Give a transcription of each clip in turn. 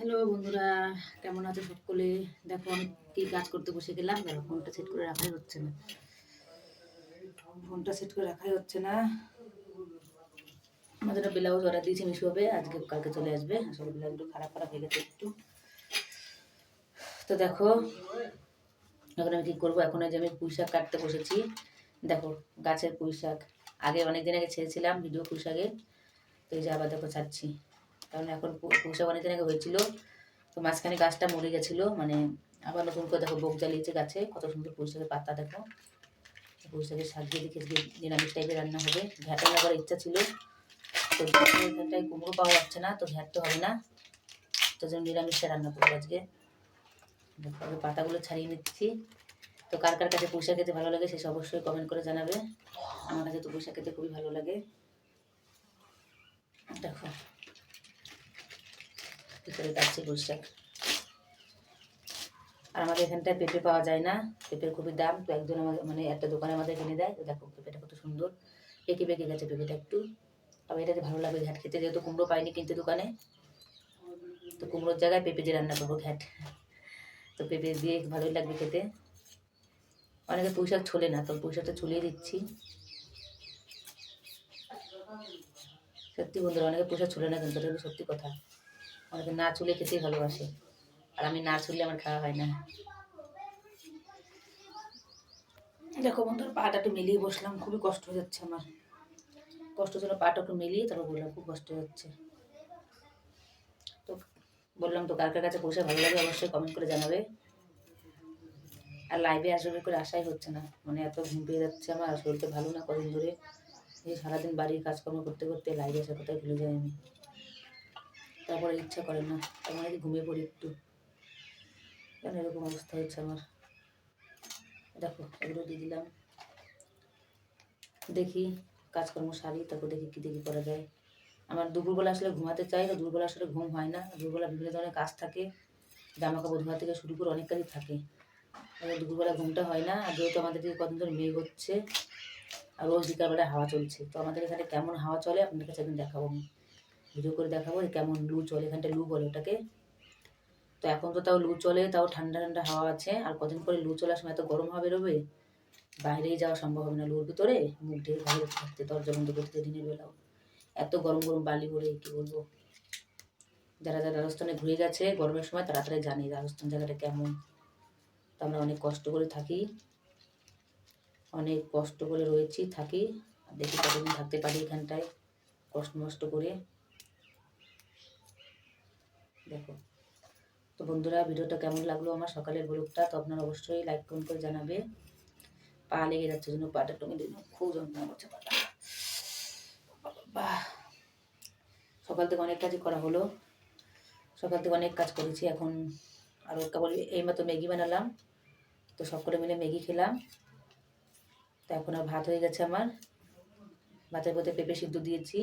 Hello বন্ধুরা, কেমন আছো সকলে? দেখো আমি কি কাজ করতে বসে গেলাম। দেখো ফোনটা সেট করে রাখাই হচ্ছে না। আমাদের ব্লাউজ অর্ডার দিয়েছি মিশো হবে, আজকে কালকে চলে আসবে। আসলে ব্লাউজ একটু খারাপ খারাপ হয়ে গেছে একটু। তো দেখো এখন আমি কি করবো, এখন যে আমি পুঁই শাক কাটতে বসেছি। দেখো গাছের পুঁই শাক, আগে অনেকদিন আগে ছেড়েছিলাম ভিডিও পুঁই শাকের। তো এই যে আবার দেখো ছাড়ছি, কারণ এখন পুঁই শাক অনেকদিন আগে হয়েছিল। তো মাঝখানে গাছটা মরে গেছিলো, মানে আবার নতুন করে দেখো বোক জ্বালিয়েছে গাছে। কত সুন্দর পুঁই শাকের পাতা দেখো। পুঁই শাকের শাক দিয়ে দেখে নিরামিষ টাইপের রান্না হবে। ঘ্যাটে লাগার ইচ্ছা ছিল, তো এখানটায় কুমড়ো পাওয়া যাচ্ছে না, তো ঘ্যাট তো হবে না, তো জন্য নিরামিষটা রান্না করবো আজকে। দেখো পাতাগুলো ছাড়িয়ে নিচ্ছি। তো কার কার কাছে পুঁই শাক খেতে ভালো লাগে সেসব অবশ্যই কমেন্ট করে জানাবে। আমার কাছে তো পুঁই শাক খেতে খুবই ভালো লাগে। দেখো কী করে কাটছি পুঁই শাক। আর আমাদের এখানটায় পেঁপে পাওয়া যায় না, পেঁপের খুবই দাম। তো একজন আমাদের মানে একটা দোকানে আমাদের কিনে দেয়। তো দেখো পেঁপেটা কত সুন্দর পেকে পেকে গেছে পেঁপেটা একটু। তবে এটা যে ভালো লাগবে ঘ্যাট খেতে, যেহেতু কুমড়ো পাইনি কিনতে দোকানে, তো কুমড়োর জায়গায় পেঁপে দিয়ে রান্না করবো ঘ্যাট। তো পেঁপে দিয়ে ভালোই লাগবে খেতে। অনেকে পুঁই শাক ছোলে না, তো পুঁই শাকটা ছুলিয়ে দিচ্ছি। সত্যি বন্ধুরা, অনেকে পুঁই শাক ছোলে না, কিন্তু এটা সত্যি কথা। অনেকে না ছুলে খেতেই ভালোবাসে, আর আমি না ছুললে আমার খাওয়া হয় না। দেখো বন্ধুরা, পাটা একটু মিলিয়ে বসলাম, খুবই কষ্ট হয়ে যাচ্ছে আমার। কষ্ট ছিল, পাটা একটু মিলিয়ে তারপর বললাম খুব কষ্ট হচ্ছে। তো বললাম তো কার কার কাছে পুঁই শাক ভালো লাগে অবশ্যই কমেন্ট করে জানাবে। আর লাইভে আসবে করে আশাই হচ্ছে না, মানে এত ঘুম পেয়ে যাচ্ছে আমার, শরীরটা ভালো না কদিন ধরে। এই সারাদিন বাড়ির কাজকর্ম করতে করতে লাইভে আসার কোথায় ভুলে যাই আমি। তারপরে ইচ্ছা করে না, তার মানে ঘুমিয়ে পড়ি একটু। কেন এরকম অবস্থা হচ্ছে আমার। দেখো এগুলো দিয়ে দিলাম, দেখি কাজকর্ম সারি, তারপর দেখি কী দেখি করা যায়। আমার দুপুরবেলা আসলে ঘুমাতে চাই, তো দুপুরবেলা আসলে ঘুম হয় না। দুপুরবেলা বিভিন্ন ধরনের কাজ থাকে, জামা কাপড় ধোয়া থেকে শুরু করে অনেক কাজই থাকে। দুপুরবেলা ঘুমটা হয় না। আর যেহেতু আমাদের দিকে কদিন ধরে মেঘ হচ্ছে, আর রোজ বিকালবেলা হাওয়া চলছে। তো আমাদের এখানে কেমন হাওয়া চলে আপনাদের কাছে একদিন দেখাবো, আমি ভিডিও করে দেখাবো কেমন লু চলে। এখানটা লু বলে ওটাকে। তো এখন তো তাও লু চলে, তাও ঠান্ডা ঠান্ডা হাওয়া আছে। আর কদিন পরে লু চলার সময় এত গরম হাওয়া বেরোবে, বাইরেই যাওয়া সম্ভব হবে না। লুর ভিতরে মুখ ঢেকে বাইরে থাকতে, দরজা বন্ধ করতে দিনের বেলাও। এত গরম গরম বালি পড়ে, কী বলবো। যারা যারা রাজস্থানে ঘুরে গেছে গরমের সময় তারা তারা জানে রাজস্থান জায়গাটা কেমন। তো আমরা অনেক কষ্ট করে থাকি, অনেক কষ্ট করে রয়েছি থাকি। আর দেখি কতদিন থাকতে পারি এখানটায় কষ্ট মষ্ট করে। দেখো তো বন্ধুরা, ভিডিওটা কেমন লাগলো আমার সকালের ব্লগটা, তো আপনারা অবশ্যই লাইক কমেন্ট করে জানাবে। পা লেগে যাচ্ছে জন্য পাটা টঙে দিন, খুব যন্ত্রণা করছে পাটা। সকাল থেকে অনেক কাজই করা হলো, সকাল থেকে অনেক কাজ করেছি। এখন আরও কেবল এইমাত্র ম্যাগি বানালাম, তো সব করে মিলে ম্যাগি খেলাম। তো এখন আর ভাত হয়ে গেছে আমার, ভাতের মধ্যে পেঁপে সিদ্ধ দিয়েছি।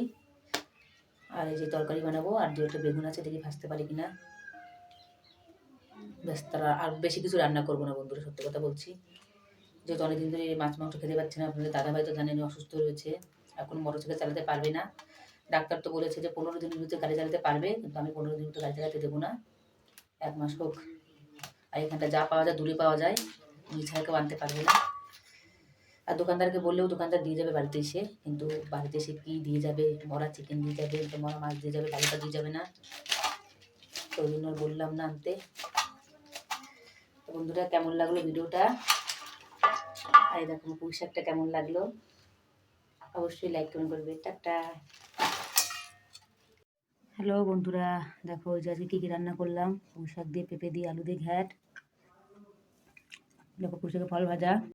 আর এই যে তরকারি বানাবো, আর দু একটা বেগুন আছে, দেখি ভাজতে পারি কিনা। ব্যাস, তারা আর বেশি কিছু রান্না করবো না বন্ধুরা, সত্যি কথা বলছি। যেহেতু অনেকদিন ধরে মাছ মাংস খেতে পাচ্ছি না। আপনাদের দাদাভাই তো জানেন অসুস্থ রয়েছে, এখন মোটরসাইকেল চালাতে পারবে না। ডাক্তার তো বলেছে যে 15 দিনের ভিতরে গাড়ি চালাতে পারবে, কিন্তু আমি 15 দিন ভিতরে গাড়ি চালাতে দেবো না, 1 মাস হোক। আর এখানটা যা পাওয়া যায় দূরে পাওয়া যায়, ছাড়া কেউ আনতে পারবে না। আর দোকানদারকে বললেও দোকানদার দিয়ে যাবে বাড়িতে এসে, কিন্তু বাড়িতে এসে কী দিয়ে যাবে, মরা চিকেন দিয়ে যাবে, তো মরা মাছ দিয়ে যাবে, ভালোটা দিয়ে যাবে না। তো ওই জন্য বললাম না আনতে। তো বন্ধুরা, কেমন লাগলো ভিডিওটা, আর দেখো পুঁই শাকটা কেমন লাগলো অবশ্যই লাইক কমেন্ট করবে। টাটা। হ্যালো বন্ধুরা, দেখো যে আজকে কী কী রান্না করলাম। পুঁই শাক দিয়ে, পেঁপে দিয়ে, আলু দিয়ে ঘ্যাট। দেখো পুঁই শাকের ফল ভাজা।